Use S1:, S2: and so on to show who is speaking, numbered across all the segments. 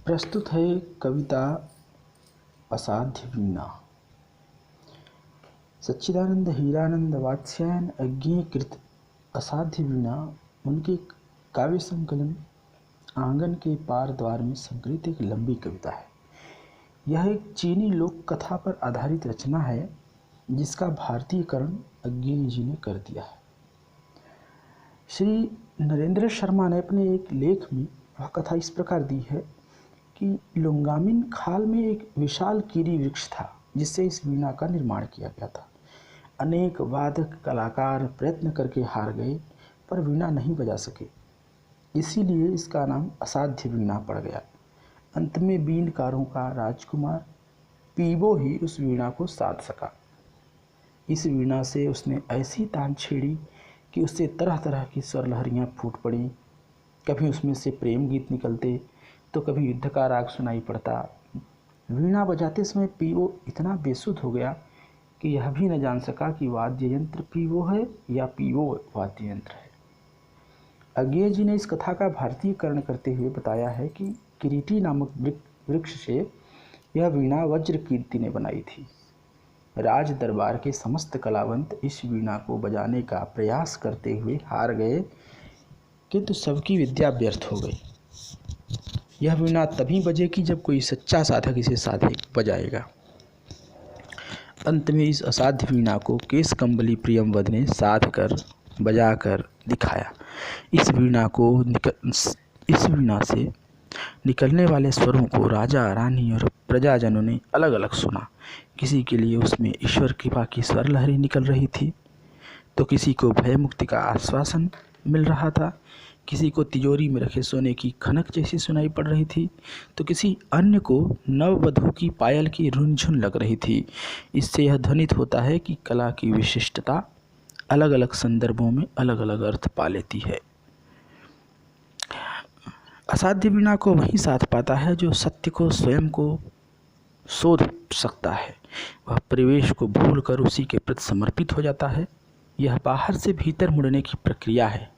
S1: प्रस्तुत है कविता असाध्य वीणा। सच्चिदानंद हीरानंद वात्स्यायन अज्ञेयकृत असाध्य वीणा उनके काव्य संकलन आंगन के पार द्वार में संकलित एक लंबी कविता है। यह एक चीनी लोक कथा पर आधारित रचना है जिसका भारतीयकरण अज्ञेय जी ने कर दिया है। श्री नरेंद्र शर्मा ने अपने एक लेख में वह कथा इस प्रकार दी है कि लुंगामिन खाल में एक विशाल कीरी वृक्ष था जिससे इस वीणा का निर्माण किया गया था। अनेक वादक कलाकार प्रयत्न करके हार गए पर वीणा नहीं बजा सके, इसीलिए इसका नाम असाध्य वीणा पड़ गया। अंत में बीनकारों का राजकुमार पीबो ही उस वीणा को साध सका। इस वीणा से उसने ऐसी तान छेड़ी कि उससे तरह तरह की स्वर लहरियाँ फूट पड़ी। कभी उसमें से प्रेम गीत निकलते तो कभी युद्ध का राग सुनाई पड़ता। वीणा बजाते समय पीबो इतना बेसुध हो गया कि यह भी न जान सका कि वाद्य यंत्र पीबो है या पीबो वाद्य यंत्र है। अज्ञेय जी ने इस कथा का भारतीयकरण करते हुए बताया है कि किरीटी नामक वृक्ष से यह वीणा वज्र कीर्ति ने बनाई थी। राज दरबार के समस्त कलावंत इस वीणा को बजाने का प्रयास करते हुए हार गए, किंतु सबकी विद्या व्यर्थ हो गई। यह वीणा तभी बजेगी जब कोई सच्चा साधक इसे बजाएगा। अंत में इस असाध्य वीणा को केश कंबली प्रियमवद ने साध कर बजाकर दिखाया। इस वीणा से निकलने वाले स्वरों को राजा रानी और प्रजाजनों ने अलग अलग सुना। किसी के लिए उसमें ईश्वर कृपा की स्वर लहरी निकल रही थी, तो किसी को भय मुक्ति का आश्वासन मिल रहा था, किसी को तिजोरी में रखे सोने की खनक जैसी सुनाई पड़ रही थी, तो किसी अन्य को नववधू की पायल की रुनझुन लग रही थी। इससे यह ध्वनित होता है कि कला की विशिष्टता अलग अलग संदर्भों में अलग अलग अर्थ पा लेती है। असाध्य वीणा को वही साध पाता है जो सत्य को स्वयं को शोध सकता है। वह परिवेश को भूलकर उसी के प्रति समर्पित हो जाता है। यह बाहर से भीतर मुड़ने की प्रक्रिया है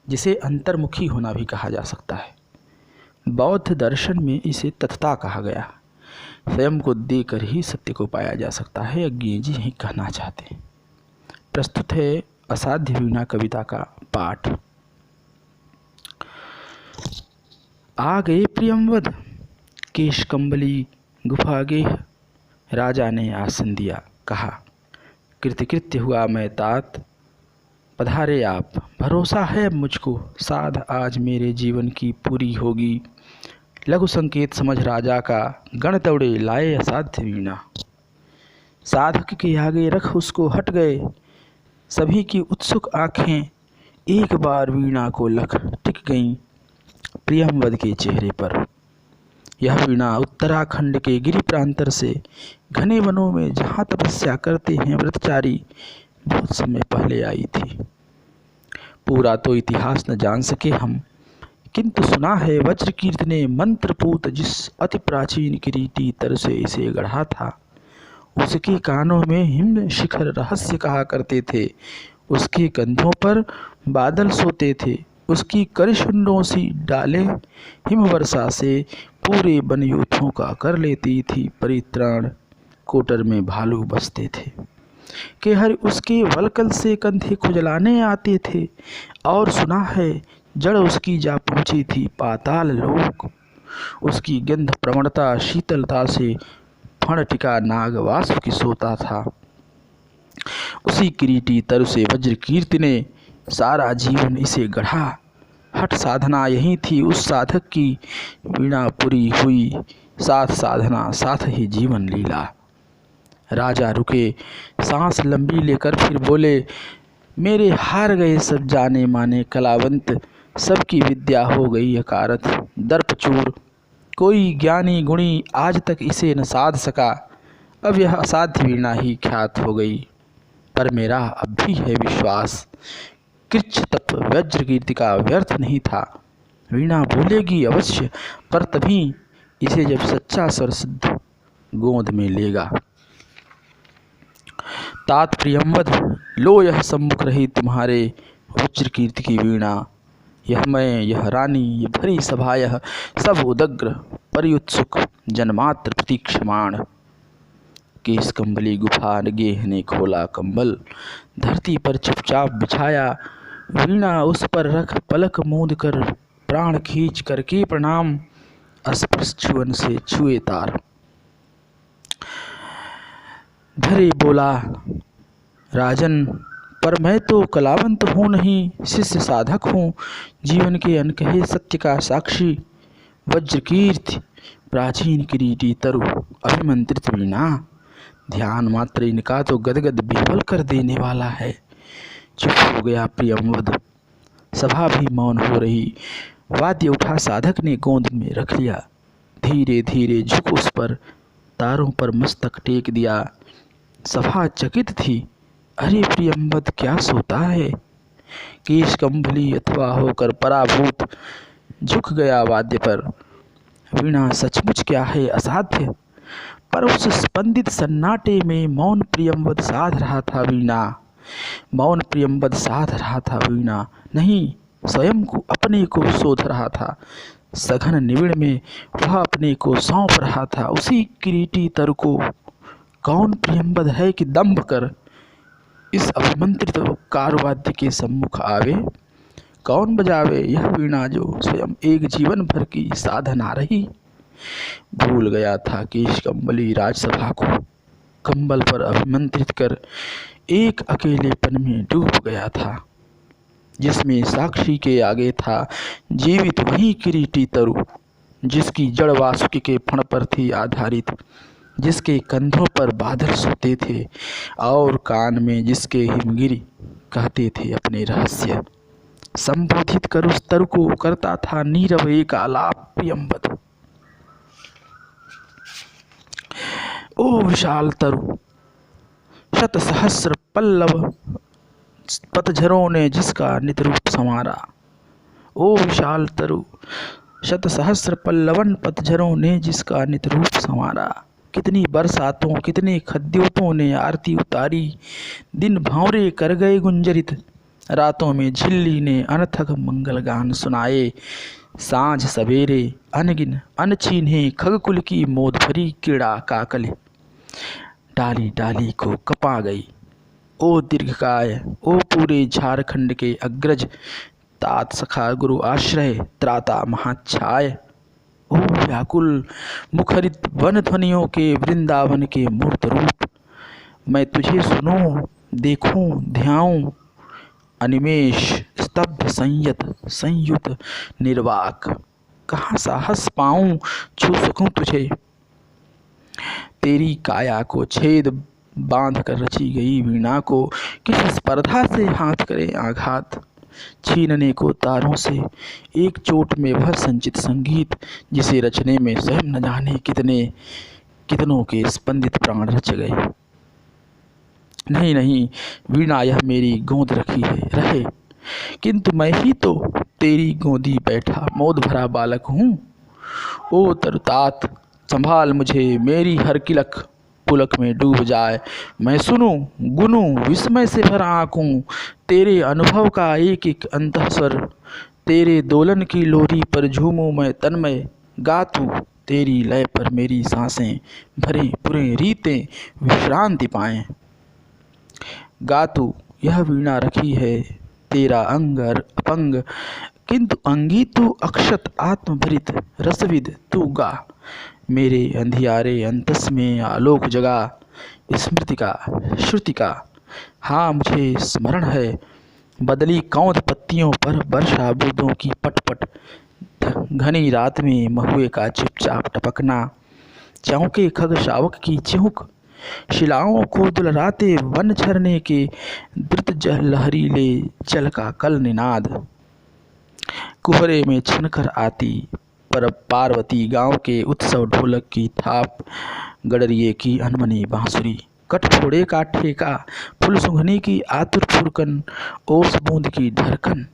S1: जिसे अंतर्मुखी होना भी कहा जा सकता है। बौद्ध दर्शन में इसे तथता कहा गया। स्वयं को देकर ही सत्य को पाया जा सकता है, अज्ञेय जी यही कहना चाहते हैं। प्रस्तुत है असाध्य वीणा कविता का पाठ। आ गए प्रियमवद केश कंबली गुफा गेह, राजा ने आसन दिया कहा कृतकृत्य हुआ मैं तात, पधारे आप भरोसा है अब मुझको, साध आज मेरे जीवन की पूरी होगी। लघु संकेत समझ राजा का, गण दौड़े लाए असाध्य वीणा। साधक के आगे रख उसको हट गए सभी की उत्सुक आँखें, एक बार वीणा को लख टिक गईं प्रियमवद के चेहरे पर। यह वीणा उत्तराखंड के गिरि प्रांतर से घने वनों में जहाँ तपस्या करते हैं व्रतचारी बहुत समय पहले आई थी। पूरा तो इतिहास न जान सके हम, किंतु सुना है वज्र कीर्ति ने मंत्रपूत जिस अति प्राचीन किरीटी तर से इसे गढ़ा था, उसके कानों में हिम शिखर रहस्य कहा करते थे। उसके कंधों पर बादल सोते थे, उसकी करिशुंडों सी डाले हिमवर्षा से पूरे वन यूथों का कर लेती थी परित्राण। कोटर में भालू बसते थे कि हर उसके वलकल से कंधे खुजलाने आते थे, और सुना है जड़ उसकी जा पहुँची थी पाताल लोक। उसकी गंध प्रवणता शीतलता से फण टिका नाग वासुकी सोता था। उसी किरीटी तरु से वज्र कीर्ति ने सारा जीवन इसे गढ़ा। हठ साधना यही थी उस साधक की, वीणा पूरी हुई साथ साधना साथ ही जीवन लीला। राजा रुके सांस लंबी लेकर फिर बोले मेरे हार गए सब जाने माने कलावंत, सबकी विद्या हो गई अकारथ दर्पचूर। कोई ज्ञानी गुणी आज तक इसे न साध सका, अब यह असाध्य वीणा ही ख्यात हो गई। पर मेरा अब भी है विश्वास कृच्छ तप वज्र कीर्ति का व्यर्थ नहीं था। वीणा बोलेगी अवश्य, पर तभी इसे जब सच्चा स्वर सिद्ध गोद में लेगा। तात प्रियमवद लो यह सम्मुख रही तुम्हारे वज्र कीर्ति की वीणा। यह मैं यह रानी ये भरी सभा यह सब उदग्र परिउत्सुक जन्मात्र प्रतीक्षमाण। केश कंबली गुफा गेह ने खोला कंबल, धरती पर चुपचाप बिछाया वीणा उस पर रख पलक मूंद कर, प्राण खींच करके प्रणाम स्पर्श छुअन से छुए तार। धरे बोला राजन पर मैं तो कलावंत हूँ नहीं, शिष्य साधक हूँ, जीवन के अनकहे सत्य का साक्षी, वज्रकीर्ति प्राचीन किरीटी तरु अभिमंत्रित वीणा। ध्यान मात्र इनका तो गदगद विह्वल कर देने वाला है। चुप हो गया प्रियंवद, सभा भी मौन हो रही। वाद्य उठा साधक ने गोंद में रख लिया, धीरे धीरे झुक उस पर तारों पर मस्तक टेक दिया। सभा चकित थी, अरे प्रियंवद क्या सोता है। केश कंबली अथवा होकर पराभूत झुक गया वाद्य पर। वीणा सचमुच क्या है असाध्य, पर उस स्पंदित सन्नाटे में मौन प्रियंवद साध रहा था वीणा। मौन प्रियंवद साध रहा था वीणा, नहीं स्वयं को अपने को शोध रहा था। सघन निविड़ में वह अपने को सौंप रहा था उसी किरीटी तर को। कौन प्रियंवद है कि दंभ कर इस अभिमंत्रित कारवाद्य के सम्मुख आवे। कौन बजावे यह वीणा जो स्वयं एक जीवन भर की साधना रही। भूल गया था केश कंबली राजसभा को, कंबल पर अभिमंत्रित कर एक अकेलेपन में डूब गया था, जिसमें साक्षी के आगे था जीवित वही किरीटी तरु, जिसकी जड़ वासुकी के फण पर थी आधारित, जिसके कंधों पर बादल सोते थे और कान में जिसके हिमगिरी कहते थे अपने रहस्य। संबोधित कर उस तरु को करता था नीरव एक आलाप प्रियंवद। ओ विशाल तरु, शत सहस्र पल्लव पतझरों ने जिसका नित रूप संवारा। ओ विशाल तरु, शत सहस्र पल्लवन पतझरों ने जिसका नित रूप संवारा। कितनी बरसातों कितने खद्योतों ने आरती उतारी, दिन भंवरे कर गए गुंजरित, रातों में झिल्ली ने अनथक मंगल गान सुनाए। सांझ सवेरे अनगिन अनचिन्हे खगकुल की मोद भरी क्रीड़ा काकले, डाली डाली को कपा गई। ओ दीर्घकाय, ओ पूरे झारखंड के अग्रज, तात सखा गुरु आश्रय त्राता महाच्छाय। ओ व्याकुल मुखरित वन ध्वनियों के वृंदावन के मूर्त रूप, मैं तुझे सुनूं देखूं ध्याऊं, अनिमेष स्तब्ध संयत संयुत निर्वाक, कहाँ साहस पाऊं छू सकूं तुझे। तेरी काया को छेद बांध कर रची गई वीणा को किस स्पर्धा से हाथ करे आघात। छीनने को तारों से एक चोट में वह संचित संगीत, जिसे रचने में स्वयं न जाने कितनों के स्पंदित प्राण रच गए। नहीं नहीं, वीणा यह मेरी गोद रखी है रहे, किंतु मैं ही तो तेरी गोदी बैठा मोद भरा बालक हूँ। ओ तरुतात संभाल मुझे, मेरी हर किलक पुलक में डूब जाए, मैं सुनूं गुनूं विस्मय से भर आंकूं, तेरे अनुभव का एक एक अंतःस्वर, तेरे दोलन की लोरी पर झूमूं मैं तन्मय, गातूं तेरी लय पर मेरी सांसें भरे पुरे रीतें विश्रांति पाएं। गातू यह वीणा रखी है तेरा अंग अपंग, किंतु अंगी तू अक्षत आत्मभरित रसविद तू गा। मेरे अंधियारे अंतस में आलोक जगा, स्मृति का श्रुति का हाँ मुझे स्मरण है। बदली कौंध पत्तियों पर वर्षा बूंदों की पटपट, घनी रात में महुए का चुपचाप टपकना, चौंके खग शावक की चिहुक, शिलाओं को दुलराते वन झरने के द्रुत लहरीले जल का कल निनाद, कुहरे में छनकर आती पर पार्वती गांव के उत्सव ढोलक की थाप, गडरिये की अनमनी बांसुरी, कठफोड़े का ठेका, फुल सुंघनी की आतुर फुरकन, ओस बूंद की ढरकन,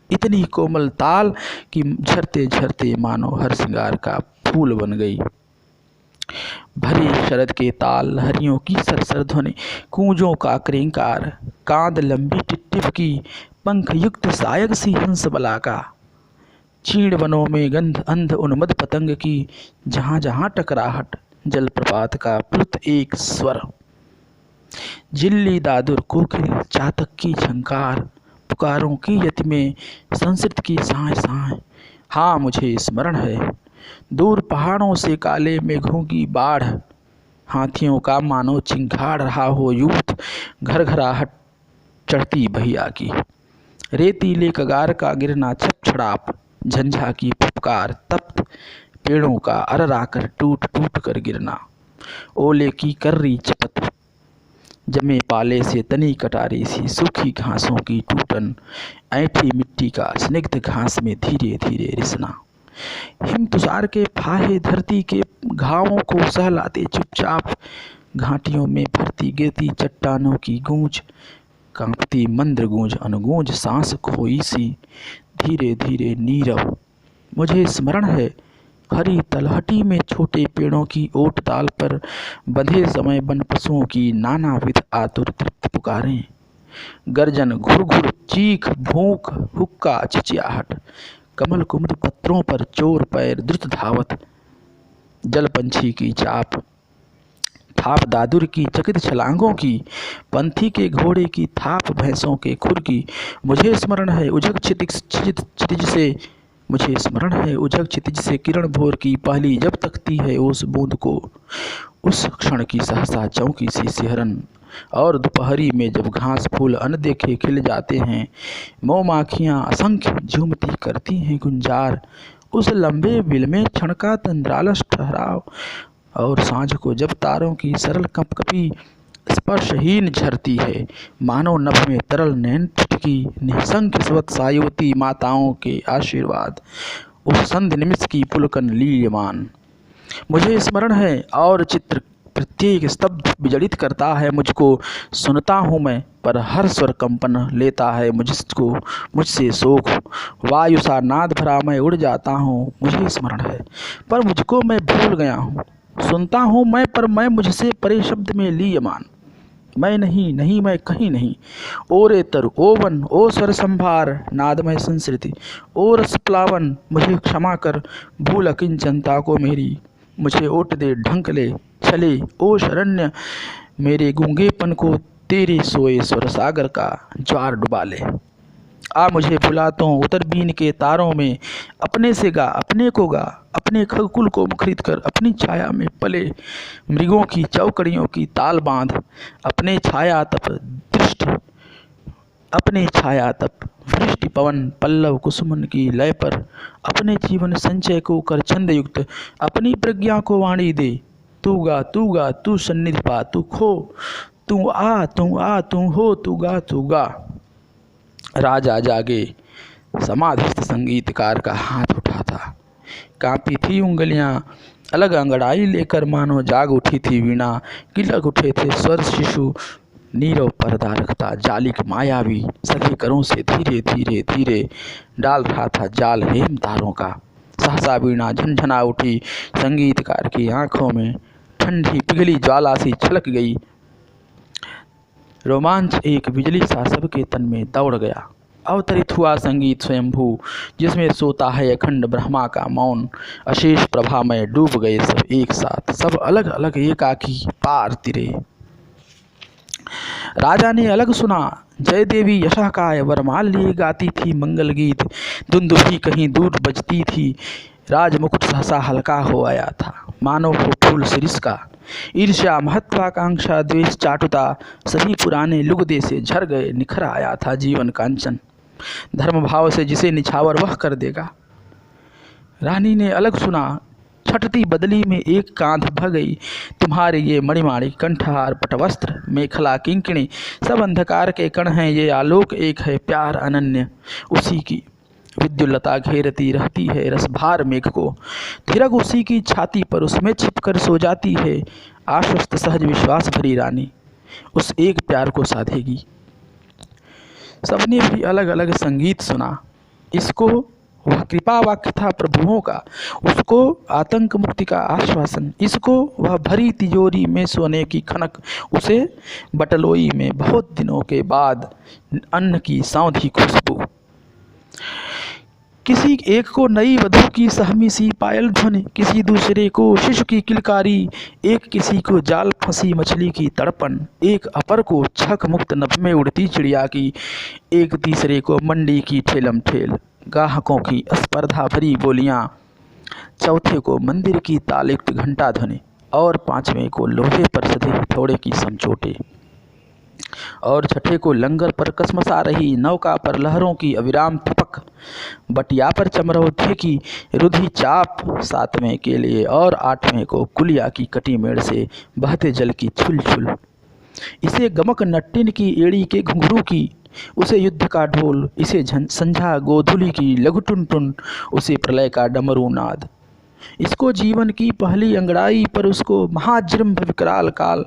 S1: इतनी कोमल ताल कि झरते झरते मानो हर श्रृंगार का फूल बन गई। भरी शरद के ताल लहरियों की सरसर ध्वनि, कूंजों का क्रेंकार, कांद लंबी टिट्टिफ की, पंख युक्त सायक सी हंस बला का, चीड़ वनों में गंध अंध उन्मद पतंग की, जहाँ जहाँ टकराहट जलप्रपात का प्लुत एक स्वर। जिल्ली दादुर कोकिल चातक की झंकार, पुकारों की यति में संस्कृत की साय साय। हाँ मुझे स्मरण है, दूर पहाड़ों से काले मेघों की बाढ़, हाथियों का मानो चिंगाड़ रहा हो यूथ, घर घराहट चढ़ती भैया की। रेतीले कगार का गिरना छपछड़ाप, झंझा की फुफकार तप्त पेड़ों का अरराकर टूट टूट कर गिरना। ओले की कर्री चपत जमे पाले से तनी कटारी सी, सूखी घासों की टूटन, ऐठी मिट्टी का स्निग्ध घास में धीरे धीरे रिसना। हिम तुषार के फाहे धरती के घावों को सहलाते चुपचाप, घाटियों में भरती गिरती चट्टानों की गूंज, कांपती मंद्र गूंज अनुगूंज सांस खोई सी, धीरे धीरे नीरव। मुझे स्मरण है, हरी तलहटी में छोटे पेड़ों की ओट ताल पर बंधे समय वन पशुओं की नानाविध आतुर तृप्त पुकारें, गर्जन घुरघुर चीख भूख हुक्का चिचियाहट, कमल कुमुद पत्रों पर चोर पैर द्रुत धावत, जल पंछी की चाप थाप दादुर की चकित छलांगों की, पंथी के घोड़े की थाप भैंसों के खुर की। मुझे स्मरण है उजग क्षितिज से मुझे स्मरण है उजग क्षितिज से किरण भोर की पहली जब तकती है उस बूंद को, उस क्षण की सहसा चौंकी सी सिहरन। और दोपहरी में जब घास फूल अनदेखे खिल जाते हैं, मौमाखियाँ असंख्य झूमती करती हैं गुंजार, उस लंबे बिल में क्षणका तंद्रालस ठहराव। और सांझ को जब तारों की सरल कंपकपी स्पर्शहीन झरती है, मानो नभ में तरल नैन ठिठकी निसंख्य स्वत सायुवती माताओं के आशीर्वाद, उस संधि निमिष की पुलकन लीयमान। मुझे स्मरण है, और चित्र प्रत्येक स्तब्ध विजड़ित करता है मुझको, सुनता हूँ मैं पर हर स्वर कंपन लेता है मुझको मुझसे शोक। वायु सा नाद भरा मैं उड़ जाता हूँ, मुझे स्मरण है पर मुझको मैं भूल गया हूँ, सुनता हूँ मैं पर मैं मुझसे परे शब्द में लीयमान। मैं नहीं नहीं मैं कहीं नहीं, ओ रे तरु ओ वन ओ स्वर संभार नादमय संस्कृति, ओ रस प्लावन मुझे क्षमा कर भूल अकिंचनता को मेरी, मुझे ओट दे ढंक ले चले ओ शरण्य, मेरे गूंगेपन को तेरे सोए स्वर सागर का ज्वार डुबा ले। आ मुझे भुलातों उतर बीन के तारों में, अपने से गा अपने को गा, अपने खगकुल को मुखरित कर अपनी छाया में पले, मृगों की चौकड़ियों की ताल बांध, अपने छाया तप वृष्टि पवन पल्लव कुसुमन की लय पर, अपने जीवन संचय को कर छंद युक्त, अपनी प्रज्ञा को वाणी दे, तू गा तू सन्निधि पा तू खो, तू आ तू हो तू गा। राजा जागे, समाधिस्थ संगीतकार का हाथ उठा था, कांपी थी उंगलियां, अलग अंगड़ाई लेकर मानो जाग उठी थी वीणा, गिलग उठे थे स्वर शिशु, नीरव पर्दा रखता जालिक मायावी, सभी करों से धीरे धीरे धीरे डाल रहा था जाल हेम तारों का। सहसा वीणा झनझना उठी, संगीतकार की आंखों में ठंडी पिघली ज्वाला सी छलक गई, रोमांच एक बिजली सा सबके तन में दौड़ गया। अवतरित हुआ संगीत स्वयंभू, जिसमें सोता है अखंड ब्रह्मा का मौन, अशेष प्रभा में डूब गए सब एक साथ, सब अलग अलग एकाकी पार तिरे। राजा ने अलग सुना, जय देवी यशा काय वरमाल लिए गाती थी मंगल गीत, दुंदुभी कहीं दूर बजती थी, राजमुकुट सहसा हल्का हो आया था मानो वो फूल शिरीष का। ईर्ष्या महत्वाकांक्षा द्वेष चाटुता सभी पुराने लुगदे से झर गए, निखर आया था जीवन कांचन, धर्म भाव से जिसे निछावर वह कर देगा। रानी ने अलग सुना, छटती बदली में एक कांध भ गई, तुम्हारे ये मणिमाणी कंठहार पटवस्त्र मेखला किंकिणी, सब अंधकार के कण हैं ये आलोक एक है प्यार अनन्य, उसी की विद्युल्लता घेरती रहती है रसभार मेघ को, थिरक उसी की छाती पर उसमें छिपकर सो जाती है, आश्वस्त सहज विश्वास भरी रानी उस एक प्यार को साधेगी। सबने भी अलग अलग संगीत सुना, इसको वह कृपा वाक्य था प्रभुओं का, उसको आतंक मुक्ति का आश्वासन, इसको वह भरी तिजोरी में सोने की खनक, उसे बटलोई में बहुत दिनों के बाद अन्न की सौंधी खुशबू। किसी एक को नई वधू की सहमी सी पायल ध्वनि, किसी दूसरे को शिशु की किलकारी, एक किसी को जाल फंसी मछली की तड़पन, एक अपर को छक मुक्त नभ में उड़ती चिड़िया की, एक तीसरे को मंडी की ठेलम ठेल गाहकों की स्पर्धा भरी बोलियां, चौथे को मंदिर की तालयुक्त घंटा ध्वनि और पांचवें को लोहे पर सधे हथौड़े की समझोटे और छठे को लंगर पर कसमसा रही नौका पर लहरों की अविराम थपक, बटिया पर चमरौधे की रुधि चाप, सातवें के लिए और आठवें को कुलिया की कटी मेड़ से बहते जल की छुल छुल, इसे गमक नट्टिन की एड़ी के घुंघरू की, उसे युद्ध का ढोल, इसे संझा गोधुली की लघु टुन टुन, उसे प्रलय का डमरू नाद, इसको जीवन की पहली अंगड़ाई पर उसको महाजृंभ विकराल काल,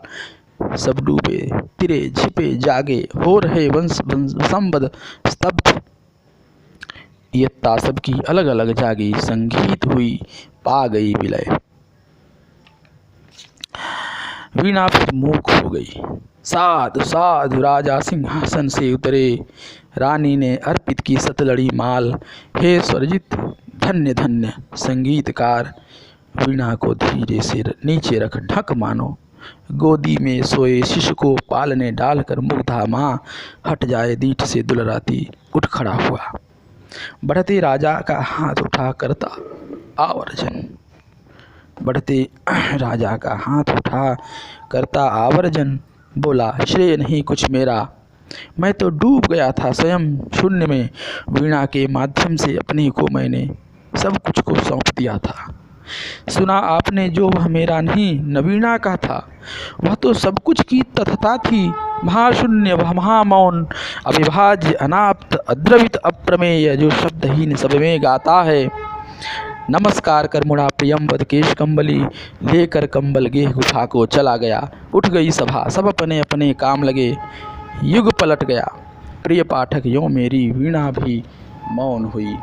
S1: सब डूबे तिरे छिपे जागे हो रहे वंश संबद स्तब्ध, यत्ता सबकी अलग अलग जागी संगीत हुई पा गई विलय। वीणा फिर मूक हो गई। साधु साधु राजा सिंहासन से उतरे, रानी ने अर्पित की सतलड़ी माल, हे स्वरजित धन्य धन्य संगीतकार, वीणा को धीरे से नीचे रख ढक मानो, गोदी में सोए शिशु को पालने डालकर मुग्धा माँ हट जाए दीठ से दुलराती उठ खड़ा हुआ, बढ़ते राजा का हाथ उठा करता आवर्जन, बढ़ते राजा का हाथ उठा करता आवर्जन, बोला श्रेय नहीं कुछ मेरा, मैं तो डूब गया था स्वयं शून्य में, वीणा के माध्यम से अपने को मैंने सब कुछ को सौंप दिया था, सुना आपने जो वह मेरा नहीं न वीणा का था, वह तो सब कुछ की तथता थी, महाशून्य वह महामौन अविभाज्य अनाप्त अद्रवित अप्रमेय, जो शब्दहीन सब में गाता है। नमस्कार कर मुड़ा प्रियंवद केश कंबली, लेकर कंबल गेह गुफा को चला गया, उठ गई सभा सब अपने अपने काम लगे, युग पलट गया, प्रिय पाठक यों मेरी वीणा भी मौन हुई।